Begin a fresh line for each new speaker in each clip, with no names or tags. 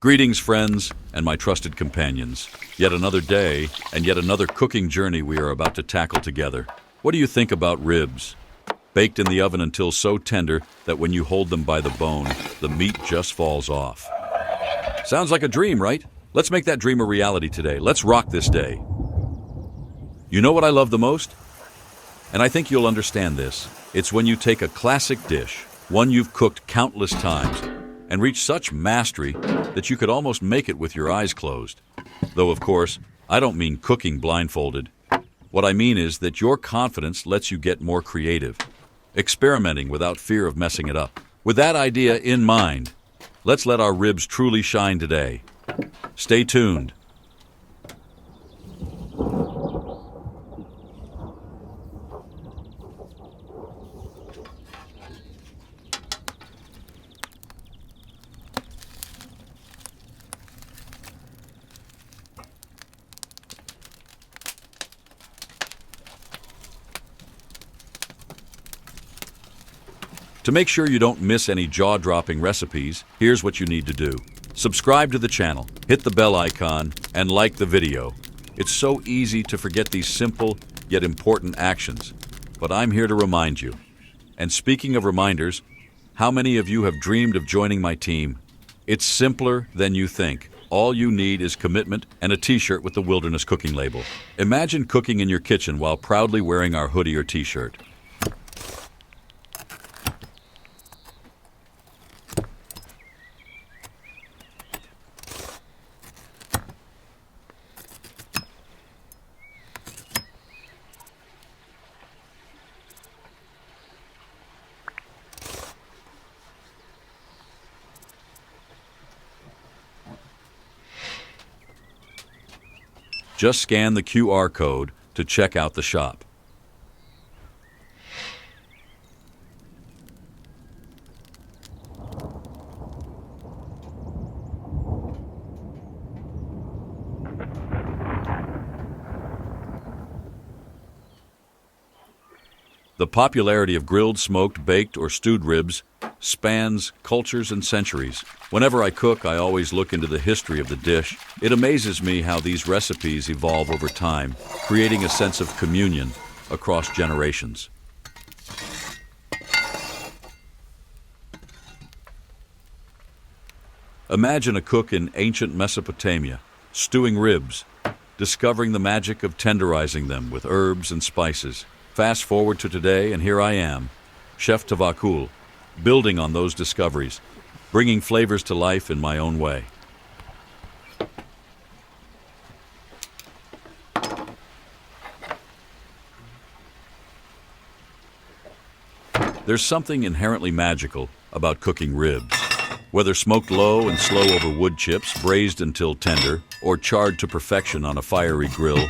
Greetings, friends, and my trusted companions. Yet another day, and yet another cooking journey we are about to tackle together. What do you think about ribs? Baked in the oven until so tender that when you hold them by the bone, the meat just falls off. Sounds like a dream, right? Let's make that dream a reality today. Let's rock this day. You know what I love the most? And I think you'll understand this. It's when you take a classic dish, one you've cooked countless times, and reach such mastery that you could almost make it with your eyes closed. Though, of course, I don't mean cooking blindfolded. What I mean is that your confidence lets you get more creative, experimenting without fear of messing it up. With that idea in mind, let's let our ribs truly shine today. Stay tuned. To make sure you don't miss any jaw-dropping recipes, here's what you need to do. Subscribe to the channel, hit the bell icon, and like the video. It's so easy to forget these simple yet important actions, but I'm here to remind you. And speaking of reminders, how many of you have dreamed of joining my team? It's simpler than you think. All you need is commitment and a t-shirt with the Wilderness Cooking label. Imagine cooking in your kitchen while proudly wearing our hoodie or t-shirt. Just scan the QR code to check out the shop. The popularity of grilled, smoked, baked, or stewed ribs spans cultures and centuries. Whenever I cook, I always look into the history of the dish. It amazes me how these recipes evolve over time, creating a sense of communion across generations. Imagine a cook in ancient Mesopotamia, stewing ribs, discovering the magic of tenderizing them with herbs and spices. Fast forward to today, and here I am, Chef Tavakkul, building on those discoveries, bringing flavors to life in my own way. There's something inherently magical about cooking ribs. Whether smoked low and slow over wood chips, braised until tender, or charred to perfection on a fiery grill,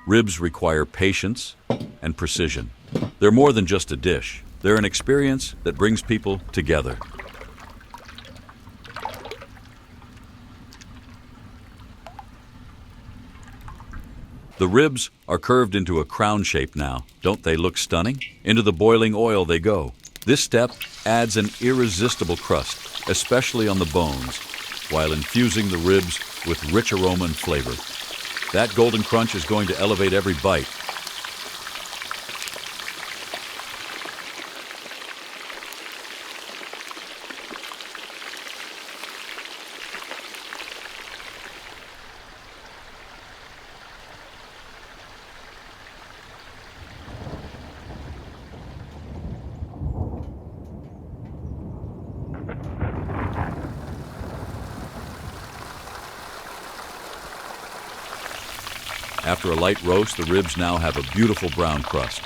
ribs require patience and precision. They're more than just a dish. They're an experience that brings people together. The ribs are curved into a crown shape now. Don't they look stunning? Into the boiling oil they go. This step adds an irresistible crust, especially on the bones, while infusing the ribs with rich aroma and flavor. That golden crunch is going to elevate every bite. After a light roast, the ribs now have a beautiful brown crust.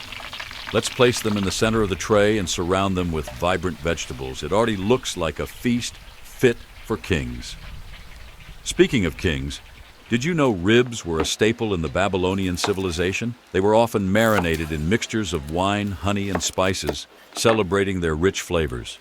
Let's place them in the center of the tray and surround them with vibrant vegetables. It already looks like a feast fit for kings. Speaking of kings, did you know ribs were a staple in the Babylonian civilization? They were often marinated in mixtures of wine, honey, and spices, celebrating their rich flavors.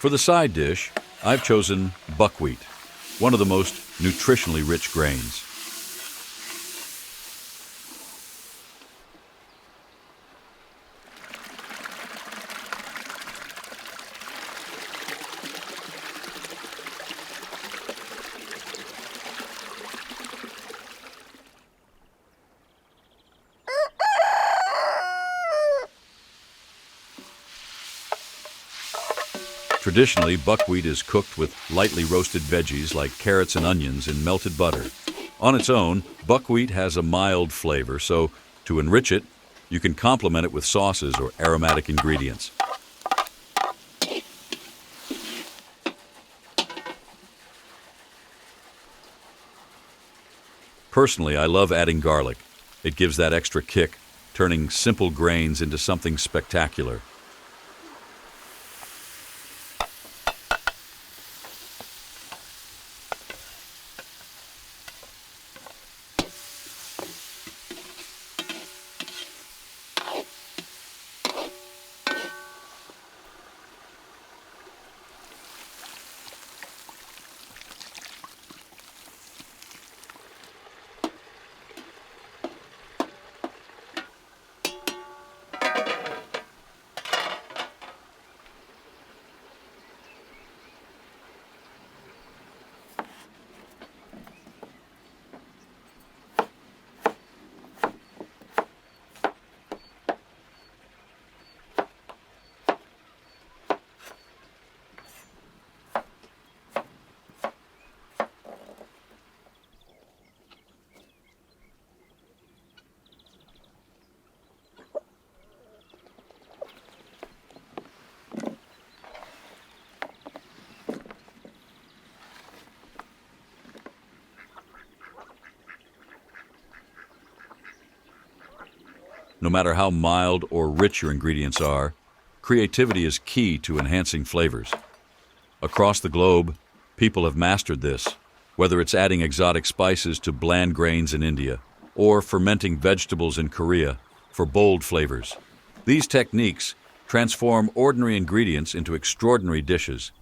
For the side dish, I've chosen buckwheat, one of the most nutritionally rich grains. Traditionally, buckwheat is cooked with lightly roasted veggies like carrots and onions in melted butter. On its own, buckwheat has a mild flavor, so to enrich it, you can complement it with sauces or aromatic ingredients. Personally, I love adding garlic. It gives that extra kick, turning simple grains into something spectacular. No matter how mild or rich your ingredients are, creativity is key to enhancing flavors. Across the globe, people have mastered this, whether it's adding exotic spices to bland grains in India or fermenting vegetables in Korea for bold flavors. These techniques transform ordinary ingredients into extraordinary dishes.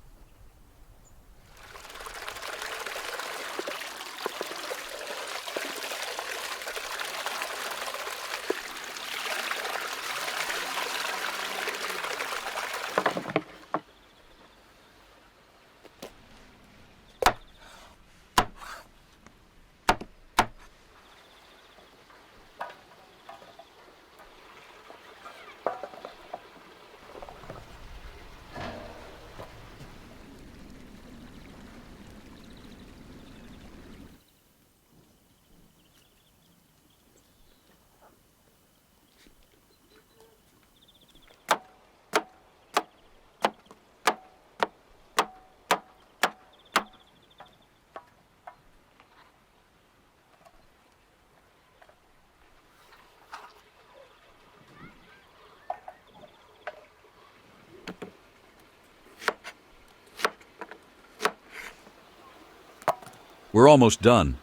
We're almost done,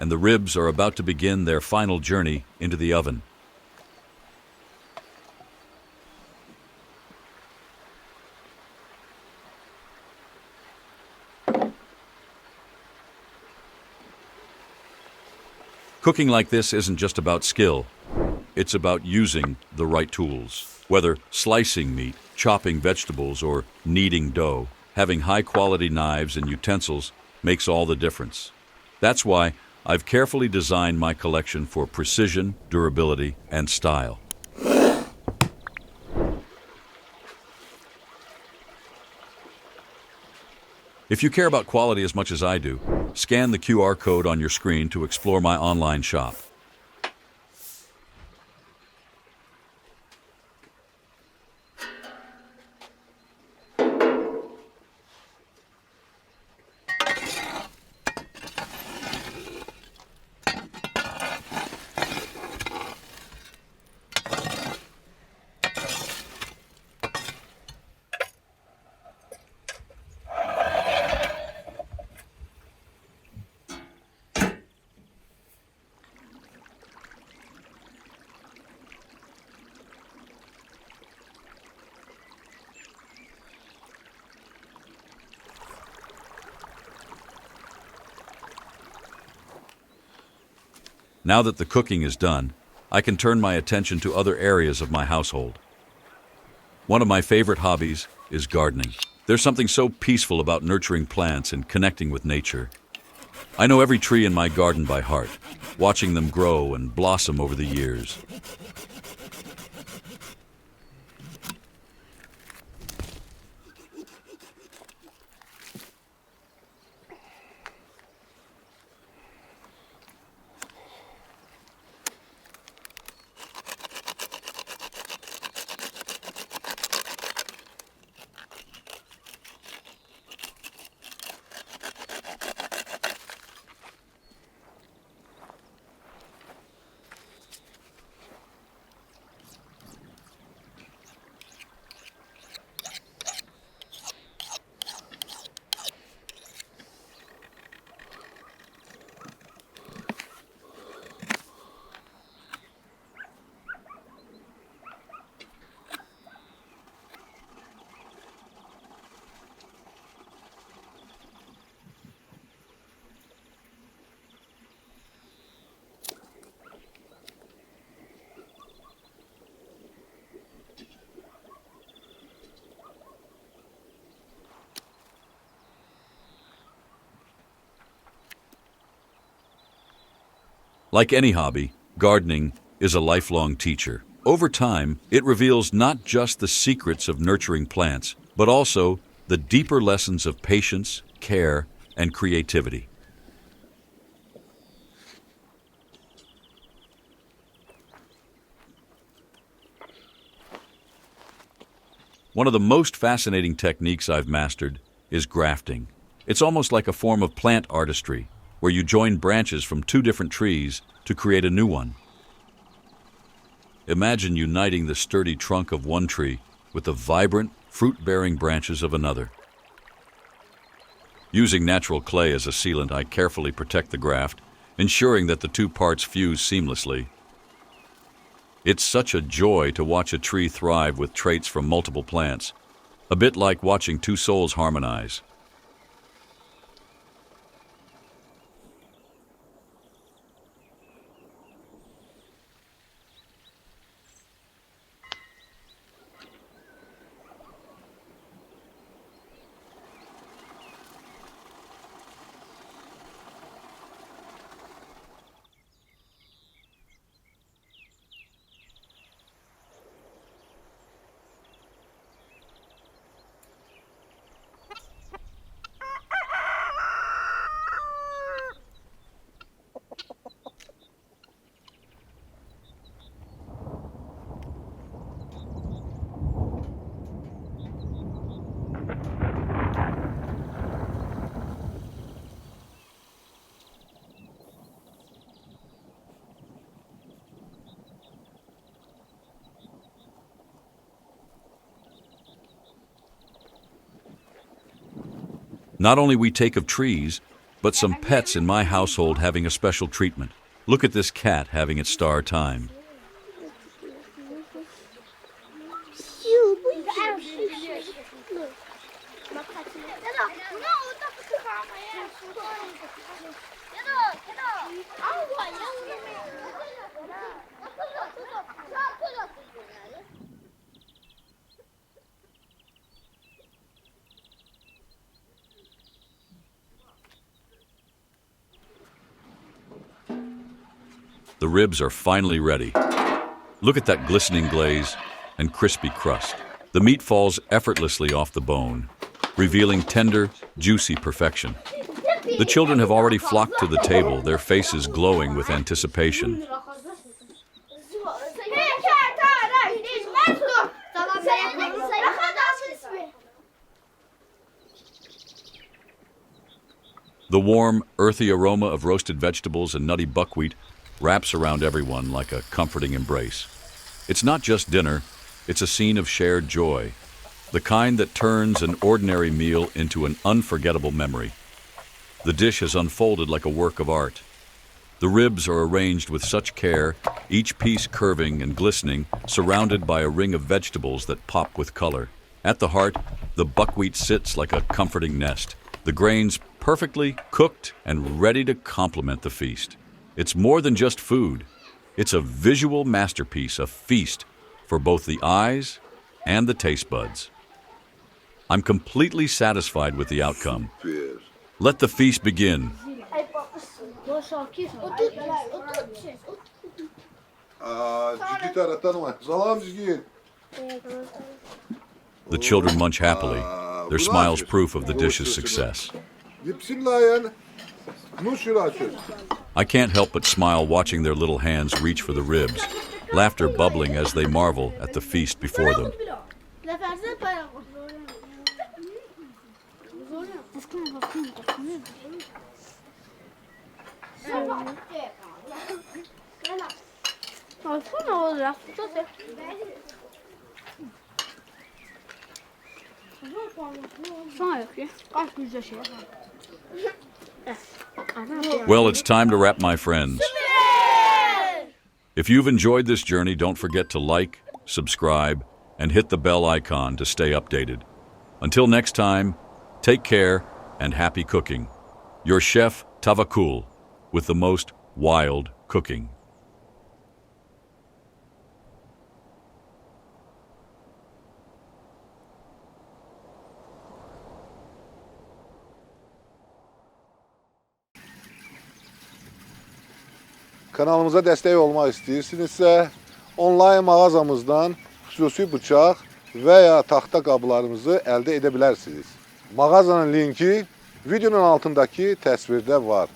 and the ribs are about to begin their final journey into the oven. Cooking like this isn't just about skill. It's about using the right tools. Whether slicing meat, chopping vegetables, or kneading dough, having high-quality knives and utensils makes all the difference. That's why I've carefully designed my collection for precision, durability, and style. If you care about quality as much as I do, scan the QR code on your screen to explore my online shop. Now that the cooking is done, I can turn my attention to other areas of my household. One of my favorite hobbies is gardening. There's something so peaceful about nurturing plants and connecting with nature. I know every tree in my garden by heart, watching them grow and blossom over the years. Like any hobby, gardening is a lifelong teacher. Over time, it reveals not just the secrets of nurturing plants, but also the deeper lessons of patience, care, and creativity. One of the most fascinating techniques I've mastered is grafting. It's almost like a form of plant artistry, where you join branches from two different trees to create a new one. Imagine uniting the sturdy trunk of one tree with the vibrant, fruit-bearing branches of another. Using natural clay as a sealant, I carefully protect the graft, ensuring that the two parts fuse seamlessly. It's such a joy to watch a tree thrive with traits from multiple plants, a bit like watching two souls harmonize. Not only we take of trees, but some pets in my household having a special treatment. Look at this cat having its star time. The ribs are finally ready. Look at that glistening glaze and crispy crust. The meat falls effortlessly off the bone, revealing tender, juicy perfection. The children have already flocked to the table, their faces glowing with anticipation. The warm, earthy aroma of roasted vegetables and nutty buckwheat wraps around everyone like a comforting embrace. It's not just dinner, it's a scene of shared joy, the kind that turns an ordinary meal into an unforgettable memory. The dish has unfolded like a work of art. The ribs are arranged with such care, each piece curving and glistening, surrounded by a ring of vegetables that pop with color. At the heart, the buckwheat sits like a comforting nest, the grains perfectly cooked and ready to complement the feast. It's more than just food. It's a visual masterpiece, a feast for both the eyes and the taste buds. I'm completely satisfied with the outcome. Let the feast begin. The children munch happily, their smiles proof of the dish's success. I can't help but smile watching their little hands reach for the ribs, laughter bubbling as they marvel at the feast before them. Well, it's time to wrap, my friends. If you've enjoyed this journey, don't forget to like, subscribe, and hit the bell icon to stay updated. Until next time, take care and happy cooking. Your chef, Tavakkul, with the most wild cooking.
Kanalımıza dəstək olmaq istəyirsinizsə, onlayn mağazamızdan xüsusi bıçaq və ya taxta qablarımızı əldə edə bilərsiniz. Mağazanın linki videonun altındakı təsvirdə var.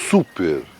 Super!